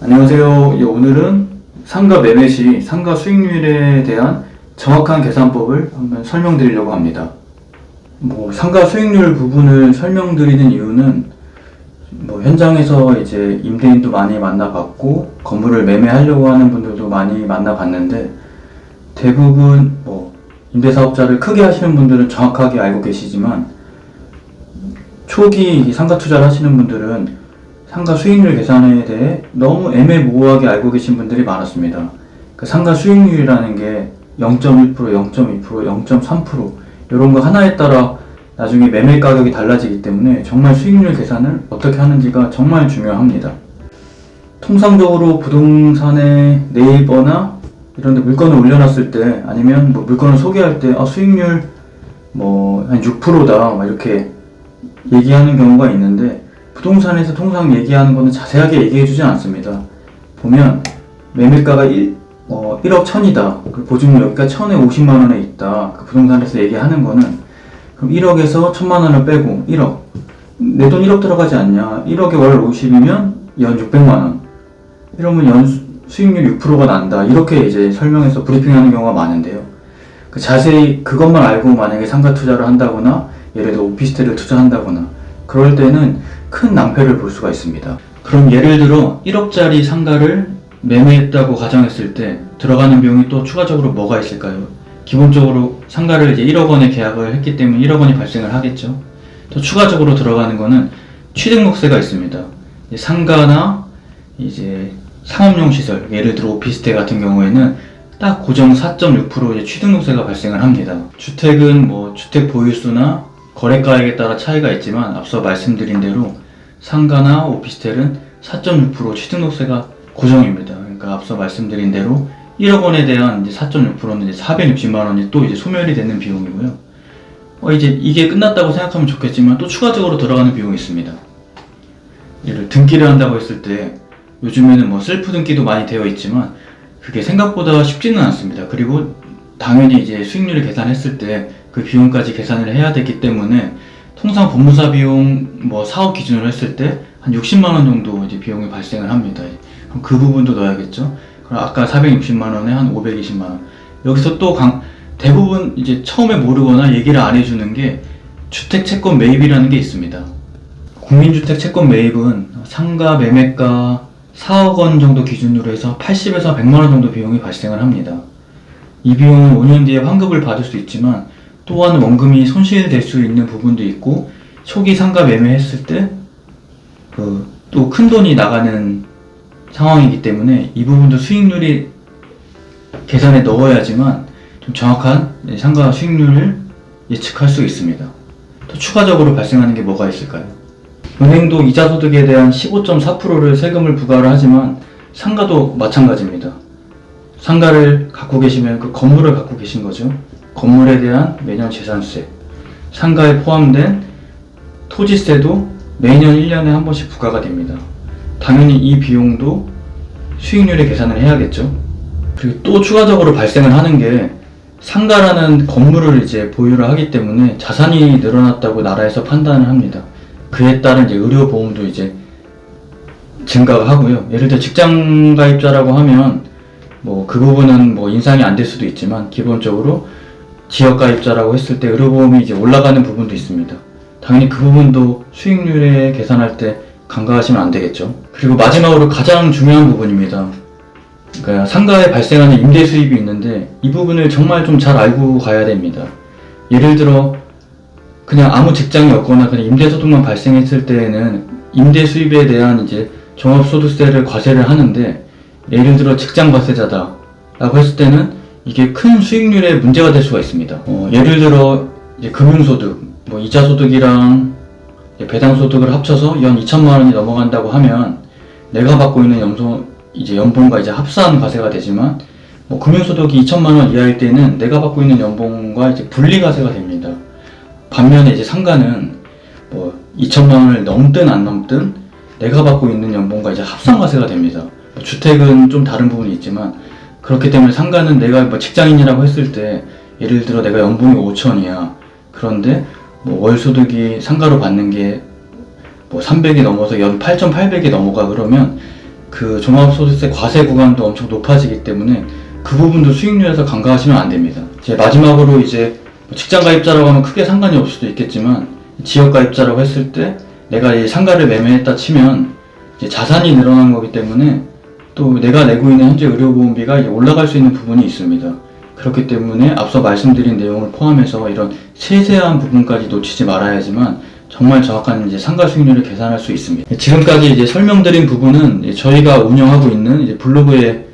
안녕하세요. 오늘은 상가 매매 시 상가 수익률에 대한 정확한 계산법을 한번 설명드리려고 합니다. 상가 수익률 부분을 설명드리는 이유는 현장에서 이제 임대인도 많이 만나봤고 건물을 매매하려고 하는 분들도 많이 만나봤는데 대부분 임대사업자를 크게 하시는 분들은 정확하게 알고 계시지만 초기 상가 투자를 하시는 분들은 상가 수익률 계산에 대해 너무 애매모호하게 알고 계신 분들이 많았습니다. 그 상가 수익률이라는 게 0.1%, 0.2%, 0.3% 이런 거 하나에 따라 나중에 매매 가격이 달라지기 때문에 정말 수익률 계산을 어떻게 하는지가 정말 중요합니다. 통상적으로 부동산에 네이버나 이런 데 물건을 올려놨을 때 아니면 물건을 소개할 때 수익률 한 6%다 이렇게 얘기하는 경우가 있는데 부동산에서 통상 얘기하는 거는 자세하게 얘기해주지 않습니다. 보면 매매가가 1억 1000이다. 보증금 여기가 1000에 50만원에 있다. 그 부동산에서 얘기하는 거는 그럼 1억에서 1000만원을 빼고 1억. 내 돈 1억 들어가지 않냐. 1억에 월 50이면 연 600만원. 이러면 연 수익률 6%가 난다. 이렇게 이제 설명해서 브리핑하는 경우가 많은데요. 자세히 그것만 알고 만약에 상가 투자를 한다거나 예를 들어 오피스텔을 투자한다거나 그럴 때는 큰 낭패를 볼 수가 있습니다. 그럼 예를 들어 1억짜리 상가를 매매했다고 가정했을 때 들어가는 비용이 또 추가적으로 뭐가 있을까요? 기본적으로 상가를 이제 1억 원에 계약을 했기 때문에 1억 원이 발생을 하겠죠. 또 추가적으로 들어가는 거는 취등록세가 있습니다. 상가나 이제 상업용 시설, 예를 들어 오피스텔 같은 경우에는 딱 고정 4.6% 이제 취등록세가 발생을 합니다. 주택은 주택 보유수나 거래가액에 따라 차이가 있지만 앞서 말씀드린 대로 상가나 오피스텔은 4.6% 취등록세가 고정입니다. 그러니까 앞서 말씀드린 대로 1억 원에 대한 이제 4.6%는 이제 460만 원이 또 이제 소멸이 되는 비용이고요. 이제 이게 끝났다고 생각하면 좋겠지만 또 추가적으로 들어가는 비용이 있습니다. 예를 등기를 한다고 했을 때 요즘에는 셀프 등기도 많이 되어 있지만 그게 생각보다 쉽지는 않습니다. 그리고 당연히 이제 수익률을 계산했을 때 그 비용까지 계산을 해야 되기 때문에 통상 법무사 비용 사업 기준으로 했을 때 한 60만원 정도 이제 비용이 발생을 합니다. 그럼 그 부분도 넣어야겠죠. 그럼 아까 460만원에 한 520만원. 여기서 또 대부분 이제 처음에 모르거나 얘기를 안 해주는 게 주택채권 매입이라는 게 있습니다. 국민주택 채권 매입은 상가 매매가 4억 원 정도 기준으로 해서 80에서 100만원 정도 비용이 발생을 합니다. 이 비용은 5년 뒤에 환급을 받을 수 있지만 또한 원금이 손실될 수 있는 부분도 있고 초기 상가 매매했을 때 또 큰 돈이 나가는 상황이기 때문에 이 부분도 수익률이 계산에 넣어야지만 좀 정확한 상가 수익률을 예측할 수 있습니다. 또 추가적으로 발생하는 게 뭐가 있을까요? 은행도 이자 소득에 대한 15.4%를 세금을 부과를 하지만 상가도 마찬가지입니다. 상가를 갖고 계시면 그 건물을 갖고 계신 거죠. 건물에 대한 매년 재산세, 상가에 포함된 토지세도 매년 1년에 한 번씩 부과가 됩니다. 당연히 이 비용도 수익률에 계산을 해야겠죠. 그리고 또 추가적으로 발생을 하는 게 상가라는 건물을 이제 보유를 하기 때문에 자산이 늘어났다고 나라에서 판단을 합니다. 그에 따른 이제 의료보험도 이제 증가가 하고요. 예를 들어 직장 가입자라고 하면 그 부분은 인상이 안 될 수도 있지만 기본적으로 지역 가입자라고 했을 때 의료보험이 이제 올라가는 부분도 있습니다. 당연히 그 부분도 수익률에 계산할 때 간과하시면 안 되겠죠. 그리고 마지막으로 가장 중요한 부분입니다. 그러니까 상가에 발생하는 임대 수입이 있는데 이 부분을 정말 좀 잘 알고 가야 됩니다. 예를 들어 그냥 아무 직장이 없거나 그냥 임대소득만 발생했을 때에는 임대 수입에 대한 이제 종합소득세를 과세를 하는데 예를 들어 직장 과세자다 라고 했을 때는 이게 큰 수익률에 문제가 될 수가 있습니다. 예를 들어 이제 금융소득, 이자소득이랑 배당소득을 합쳐서 연 2천만원이 넘어간다고 하면 내가 받고 있는 연봉과 이제 합산 과세가 되지만 금융소득이 2천만원 이하일 때는 내가 받고 있는 연봉과 이제 분리과세가 됩니다. 반면에 이제 상가는 2천만원을 넘든 안 넘든 내가 받고 있는 연봉과 이제 합산과세가 됩니다. 주택은 좀 다른 부분이 있지만 그렇기 때문에 상가는 내가 직장인이라고 했을 때 예를 들어 내가 연봉이 5천이야. 그런데 월 소득이 상가로 받는 게 300이 넘어서 연 8,800이 넘어가 그러면 그 종합소득세 과세 구간도 엄청 높아지기 때문에 그 부분도 수익률에서 간과하시면 안 됩니다. 이제 마지막으로 이제 직장 가입자라고 하면 크게 상관이 없을 수도 있겠지만 지역 가입자라고 했을 때 내가 이 상가를 매매했다 치면 이제 자산이 늘어난 거기 때문에 또 내가 내고 있는 현재 의료보험비가 이제 올라갈 수 있는 부분이 있습니다. 그렇기 때문에 앞서 말씀드린 내용을 포함해서 이런 세세한 부분까지 놓치지 말아야지만 정말 정확한 이제 상가 수익률을 계산할 수 있습니다. 지금까지 이제 설명드린 부분은 이제 저희가 운영하고 있는 이제 블로그에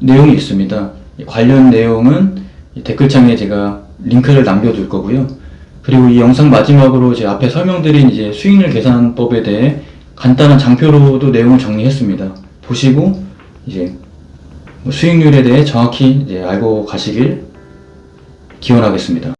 내용이 있습니다. 관련 내용은 댓글창에 제가 링크를 남겨둘 거고요. 그리고 이 영상 마지막으로 제 앞에 설명드린 이제 수익률 계산법에 대해 간단한 장표로도 내용을 정리했습니다. 보시고 이제 수익률에 대해 정확히 이제 알고 가시길 기원하겠습니다.